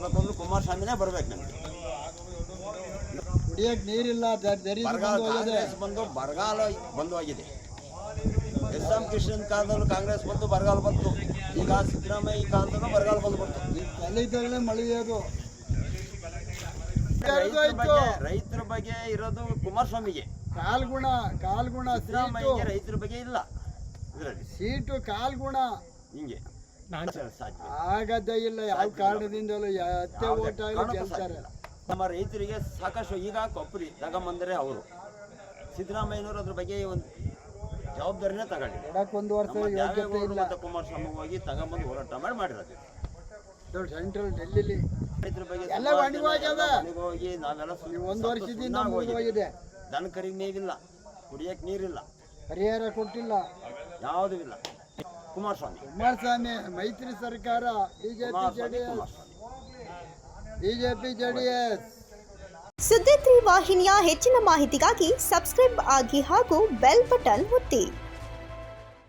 ಮಾಡಬೇಕು ಅಂದ್ರೆ ಕುಮಾರಸ್ವಾಮಿನೇ ಬರ್ಬೇಕು ನಮಗೆ. ಕುಡಿಯಕ್ಕೆ ನೀರಿಲ್ಲ, ಬರಗಾಲ ಕಾಂಗ್ರೆಸ್ ಬಂದು ಬರಗಾಲ ಬಂದು ಆಗಿದೆ. ಎಸ್ ಎಂ ಕೃಷ್ಣನ್ ಕಾಲದಲ್ಲೂ ಕಾಂಗ್ರೆಸ್ ಬಂದು ಬರಗಾಲ ಬಂತು. ಈಗ ಸಿದ್ದರಾಮಯ್ಯ ಕಾಲದಲ್ಲೂ ಬರಗಾಲ ಬಂದ್ಬಿಡ್ತು. ಎಲ್ಲಿದ್ದಾಗಲೇ ಮಳೆ ಅದು. ರೈತರ ಬಗ್ಗೆ ಇರೋದು ಕುಮಾರಸ್ವಾಮಿಗೆ. ಕಾಲ್ಗುಣ ಸಿದ್ದರಾಮಯ್ಯಗೆ ರೈತರ ಬಗ್ಗೆ ಇಲ್ಲ. ಇದರಲ್ಲಿ ಸೀಟು ಕಾಲ್ಗುಣ ಹಿಂಗೆ ಆಗದೇ ಇಲ್ಲ. ಯಾವ ಕಾರಣದಿಂದಲೂ ಅತ್ತೆ ಓಟ್ ಆಗಲಿ ಗೆಲ್ತಾರೆ. ನಮ್ಮ ರೈತರಿಗೆ ಸಾಕಷ್ಟು ಈಗ ಕೊಬ್ಬರಿ ತಗೊಂಬಂದರೆ ಅವರು ಸಿದ್ದರಾಮಯ್ಯನವರು ಅದ್ರ ಬಗ್ಗೆ ಒಂದು ಜವಾಬ್ದಾರಿನೇ ತಗೊಂಡಿಲ್ಲ. ಒಂದು ವರ್ಷ ಯೋಗ್ಯತೆ ಇಲ್ಲ. ಕುಮಾರಸ್ವಾಮಿ ಹೋಗಿ ತಗೊಂಬಂದು ಹೋರಾಟ ಮಾಡಿರೋದು ಸೆಂಟ್ರಲ್ ಡೆಲ್ಲಿಲಿ ರೈತರ ಬಗ್ಗೆ ಎಲ್ಲ ಹೋಗಿ ನಾವೆಲ್ಲ ಒಂದು ವರ್ಷದಿಂದ ಹೋಗಿದೆ. ದನ ಕರಿಗೆ ಮೇವಿಲ್ಲ, ಕುಡಿಯಕ್ಕೆ ನೀರಿಲ್ಲ, ಪರಿಹಾರ ಕೊಟ್ಟಿಲ್ಲ, ಯಾವುದೂ ಇಲ್ಲ. ಕುಮಾರಸ್ವಾಮಿ ಮೈತ್ರಿ ಸರ್ಕಾರ ಬಿಜೆಪಿ ಜೆಡಿಎಸ್. ಸುದ್ದಿ 3 ವಾಹಿನಿಯ ಹೆಚ್ಚಿನ ಮಾಹಿತಿಗಾಗಿ ಸಬ್ಸ್ಕ್ರೈಬ್ ಆಗಿ ಹಾಗೂ ಬೆಲ್ ಬಟನ್ ಒತ್ತಿ.